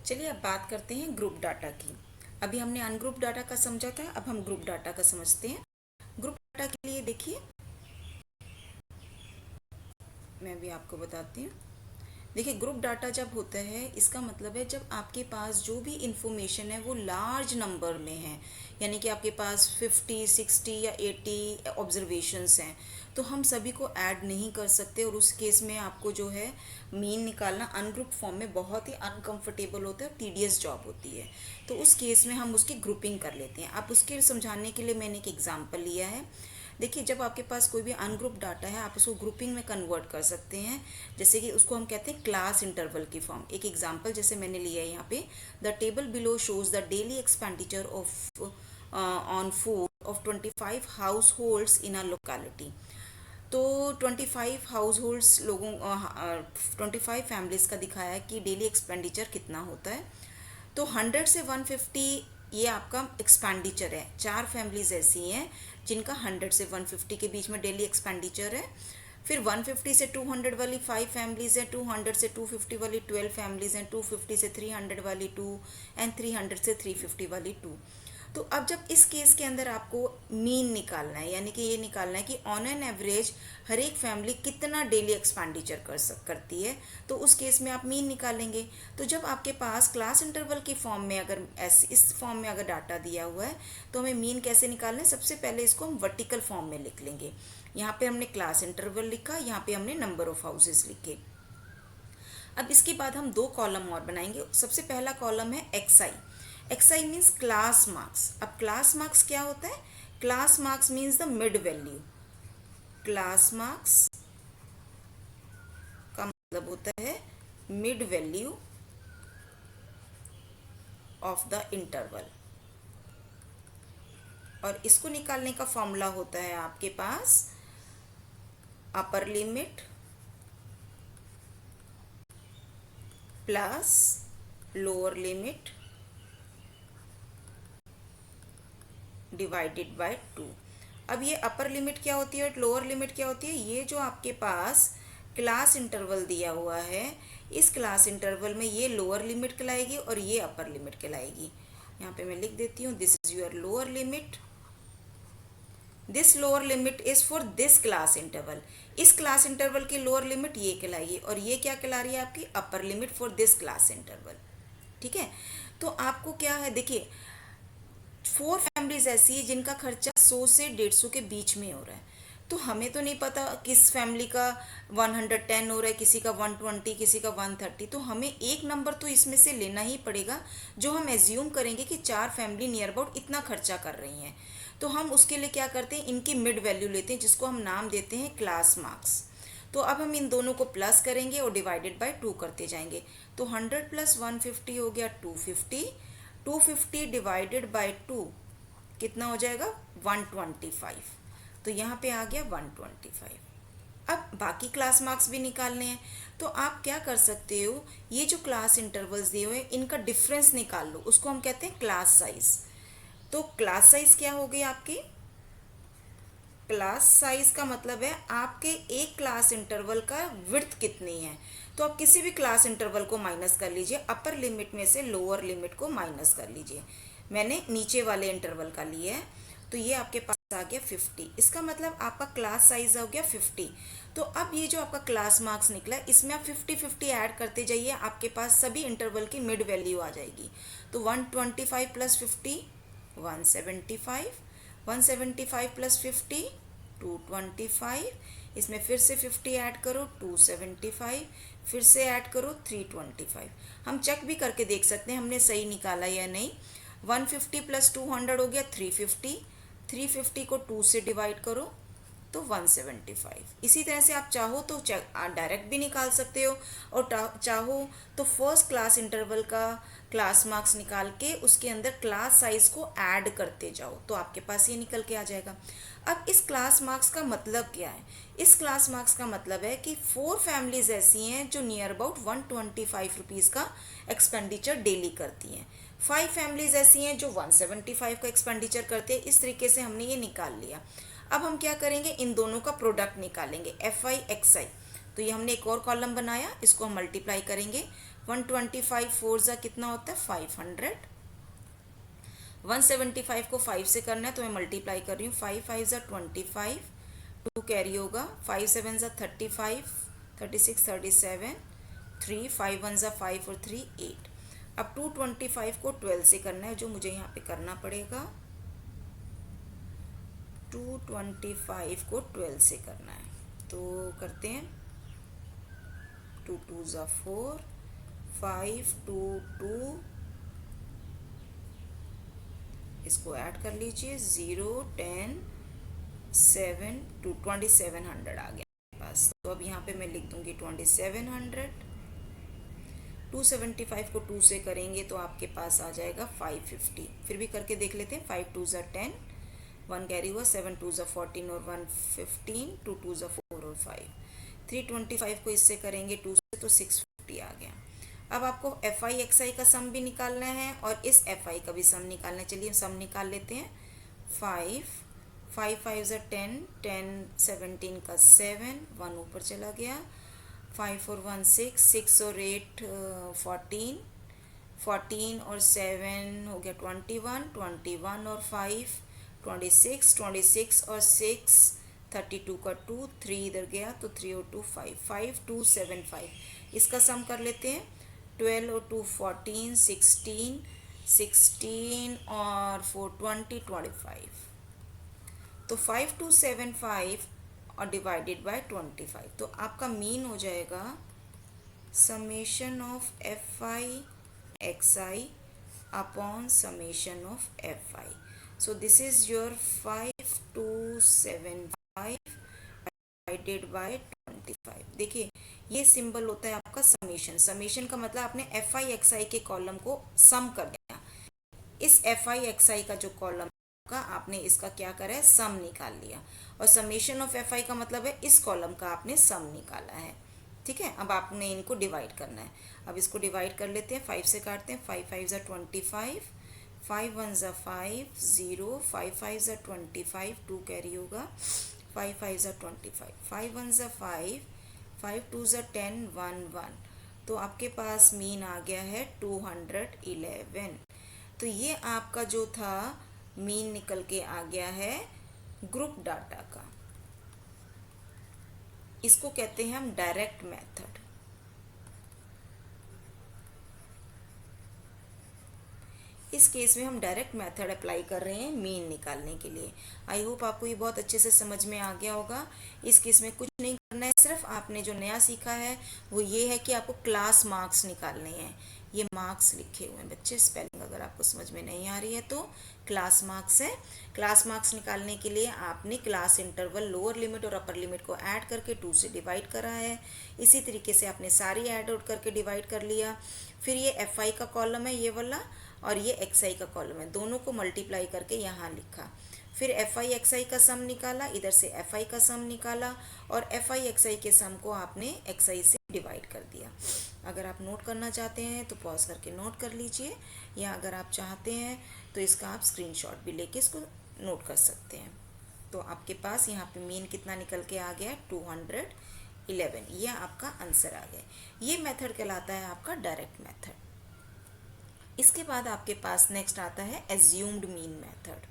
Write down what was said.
चलिए अब बात करते हैं ग्रुप डाटा की। अभी हमने अनग्रुप डाटा का समझा था, अब हम ग्रुप डाटा का समझते हैं। ग्रुप डाटा के लिए देखिए, मैं भी आपको बताती हूँ। देखिए, ग्रुप डाटा जब होता है इसका मतलब है जब आपके पास जो भी इंफॉर्मेशन है वो लार्ज नंबर में है, यानी कि आपके पास 50, 60 या 80 ऑब्जर्वेशंस हैं, तो हम सभी को ऐड नहीं कर सकते और उस केस में आपको जो है मीन निकालना अनग्रुप फॉर्म में बहुत ही अनकंफर्टेबल होता है, टीडियस जॉब होती है। तो उस केस में हम उसकी ग्रुपिंग कर लेते हैं। अब उसके समझाने के लिए मैंने एक एग्जाम्पल लिया है। देखिए, जब आपके पास कोई भी अनग्रुप डाटा है आप उसको ग्रुपिंग में कन्वर्ट कर सकते हैं, जैसे कि उसको हम कहते हैं क्लास इंटरवल की फॉर्म। एक एग्जांपल जैसे मैंने लिया है यहाँ पे, the table below shows the daily expenditure of on food of 25 house holds in a locality. तो 25 हाउस होल्ड्स लोगों 25 फैमिलीज का दिखाया है कि डेली एक्सपेंडिचर कितना होता है। तो 100 से 150 ये आपका एक्सपेंडिचर है। चार फैमिलीज ऐसी हैं जिनका 100 से 150 के बीच में डेली एक्सपेंडिचर है। फिर 150 से 200 वाली 5 फैमिलीज हैं, 200 से 250 वाली 12 फैमिलीज हैं, 250 से 300 वाली 2 एंड 300 से 350 वाली 2। तो अब जब इस केस के अंदर आपको मीन निकालना है, यानी कि ये निकालना है कि ऑन एन एवरेज हर एक फैमिली कितना डेली एक्सपेंडिचर करती है, तो उस केस में आप मीन निकालेंगे। तो जब आपके पास क्लास इंटरवल की फॉर्म में अगर इस फॉर्म में अगर डाटा दिया हुआ है तो हमें मीन कैसे निकालना है, सबसे पहले इसको हम वर्टिकल फॉर्म में लिख लेंगे। यहाँ पे हमने क्लास इंटरवल लिखा, यहाँ पे हमने नंबर ऑफ हाउसेस लिखे। अब इसके बाद हम दो कॉलम और बनाएंगे। सबसे पहला कॉलम है XI. XI means class marks. अब क्लास मार्क्स क्या होता है? Class marks means the mid value. Class marks का मतलब होता है mid value of the interval. और इसको निकालने का फॉर्मूला होता है आपके पास upper limit plus lower limit divided by 2। अब ये अपर लिमिट क्या होती है और लोअर लिमिट क्या होती है? ये जो आपके पास क्लास इंटरवल दिया हुआ है, इस क्लास इंटरवल में ये लोअर लिमिट कहलाएगी और ये अपर लिमिट कहलाएगी। यहाँ पे मैं लिख देती हूँ, this is your lower limit, this lower limit is for this class interval. इस क्लास इंटरवल की लोअर लिमिट ये कहलाएगी और ये क्या कहला रही है? आपकी upper limit for this class interval. ठीक है, तो आपको क्या है, देखिए 4 फैमिलीज ऐसी है जिनका खर्चा 100 से 150 के बीच में हो रहा है। तो हमें तो नहीं पता किस फैमिली का 110 हो रहा है, किसी का 120, किसी का 130। तो हमें एक नंबर तो इसमें से लेना ही पड़ेगा जो हम एज्यूम करेंगे कि 4 फैमिली नियर अबाउट इतना खर्चा कर रही हैं। तो हम उसके लिए क्या करते हैं, इनकी मिड वैल्यू लेते हैं जिसको हम नाम देते हैं क्लास मार्क्स। तो अब हम इन दोनों को प्लस करेंगे और डिवाइडेड बाय 2 करते जाएंगे। तो 100 प्लस 150 हो गया 250। 250 डिवाइडेड बाय 2 कितना हो जाएगा? 125। तो यहाँ पे आ गया 125। अब बाकी क्लास मार्क्स भी निकालने हैं। तो आप क्या कर सकते हो, ये जो क्लास इंटरवल्स दिए हुए हैं इनका डिफरेंस निकाल लो, उसको हम कहते हैं क्लास साइज। तो क्लास साइज क्या हो गई आपकी? क्लास साइज का मतलब है आपके एक क्लास इंटरवल का विड्थ कितनी है। तो आप किसी भी क्लास इंटरवल को माइनस कर लीजिए, अपर लिमिट में से लोअर लिमिट को माइनस कर लीजिए। मैंने नीचे वाले इंटरवल का लिया है, तो ये आपके पास आ गया 50। इसका मतलब आपका क्लास साइज हो गया 50। तो अब ये जो आपका क्लास मार्क्स निकला है इसमें आप 50-50 ऐड करते जाइए, आपके पास सभी इंटरवल की मिड वैल्यू आ जाएगी। तो 125 प्लस 50 175, 175 प्लस 50 225, इसमें फिर से 50 ऐड करो 275, फिर से ऐड करो 325। हम चेक भी करके देख सकते हैं हमने सही निकाला या नहीं। 150 प्लस 200 हो गया 350, 350 को 2 से डिवाइड करो तो 175। इसी तरह से आप चाहो तो डायरेक्ट भी निकाल सकते हो और चाहो तो फर्स्ट क्लास इंटरवल का क्लास मार्क्स निकाल के उसके अंदर क्लास साइज को ऐड करते जाओ तो आपके पास ये निकल के आ जाएगा। अब इस क्लास मार्क्स का मतलब क्या है? इस क्लास मार्क्स का मतलब है कि 4 फैमिलीज ऐसी हैं जो नियर अबाउट 125 रुपीज़ का एक्सपेंडिचर डेली करती हैं। 5 फैमिलीज ऐसी हैं जो 175 का एक्सपेंडिचर करते हैं। इस तरीके से हमने ये निकाल लिया। अब हम क्या करेंगे, इन दोनों का प्रोडक्ट निकालेंगे, एफ आई एक्स आई। तो ये हमने एक और कॉलम बनाया, इसको हम मल्टीप्लाई करेंगे। 125 फोर ज़ा कितना होता है 500। 175 को 5 से करना है तो मैं मल्टीप्लाई कर रही हूँ, 5 5 ज़ा 25, 2 कैरी होगा, 5 7 ज़ा 35, 36 37, 3 5 1 ज़ा 5 और 3 8। अब 225 को 12 से करना है, जो मुझे यहाँ पे करना पड़ेगा 225 को 12 से करना है, तो करते हैं 2 2 ज़ा 4, 5 2 2, इसको ऐड कर लीजिए 0 10 7 2 2700 आ गया मेरे पास। तो अब यहाँ पे मैं लिख दूंगी 2700। 275 को 2 से करेंगे तो आपके पास आ जाएगा 550। फिर भी करके देख लेते हैं, 5 2 ज़ा 10, 1 कैरी हुआ, 7 2 ज़ा 14 और 1 15, 2 2 ज़ा 4 और 5। 325 को इससे करेंगे 2 से तो 650 आ गया। अब आपको एफ आई एक्स आई का सम भी निकालना है और इस एफ आई का भी सम निकालना है। चलिए सम निकाल लेते हैं। 5 5 5 ज़ा 10, 10 17 का 7, 1 ऊपर चला गया, 5 और 1 6, 6 और 8 14, 14 और 7 हो गया 21, 21 और 5 26, 26 और 6 32 का 2, 3 इधर गया तो 3 और 2 5, 5 2 7 5। इसका सम कर लेते हैं, 12 और 2 14, 16, 16 और 4 20 25। तो 5275 और डिवाइडेड बाय 25, तो आपका मीन हो जाएगा summation of F I x I upon summation of F I. So this is your 5275 divided by 25। देखिए ये सिंबल होता है आपका समेशन। समेशन का मतलब आपने एफ आई एक्स आई के कॉलम को सम कर दिया। इस एफ आई एक्स आई का जो कॉलम का आपने इसका क्या करा है, सम निकाल लिया। और समेशन ऑफ एफ आई का मतलब है इस कॉलम का आपने सम निकाला है। ठीक है, अब आपने इनको डिवाइड करना है। अब इसको डिवाइड कर लेते हैं, 5 से काटते हैं, 5 5 ज़ा 25, 5 1 ज़ा 5 0, 5 5 ज़ा 25, 2 कैरी होगा, 5 5 ज़ा 25, 5 1 ज़ा 5, 5 2 ज़ा 10, 1 1। तो आपके पास मीन आ गया है 211। तो ये आपका जो था मीन निकल के आ गया है ग्रुप डाटा का। इसको कहते हैं हम डायरेक्ट मेथड। इस केस में हम डायरेक्ट मेथड अप्लाई कर रहे हैं मीन निकालने के लिए। आई होप आपको ये बहुत अच्छे से समझ में आ गया होगा। इस केस में कुछ नहीं करना है, सिर्फ आपने जो नया सीखा है वो ये है कि आपको क्लास मार्क्स निकालने हैं। ये मार्क्स लिखे हुए हैं बच्चे, स्पेलिंग अगर आपको समझ में नहीं आ रही है तो क्लास मार्क्स है। क्लास मार्क्स निकालने के लिए आपने क्लास इंटरवल लोअर लिमिट और अपर लिमिट को ऐड करके 2 से डिवाइड करा है। इसी तरीके से आपने सारी ऐड आउट करके डिवाइड कर लिया। फिर ये एफ आई का कॉलम है ये वाला, और ये एक्स आई का कॉलम है, दोनों को मल्टीप्लाई करके यहाँ लिखा। फिर एफ आई एक्स आई का सम निकाला, इधर से एफ आई का सम निकाला, और एफ आई एक्स आई के सम को आपने एक्स आई से डिवाइड कर दिया। अगर आप नोट करना चाहते हैं तो पॉज करके नोट कर लीजिए, या अगर आप चाहते हैं तो इसका आप स्क्रीनशॉट भी लेके इसको नोट कर सकते हैं। तो आपके पास यहाँ पे मीन कितना निकल के आ गया, 211। ये आपका आंसर आ गया। ये मेथड कहलाता है आपका डायरेक्ट मेथड। इसके बाद आपके पास नेक्स्ट आता है एज्यूम्ड मीन मेथड।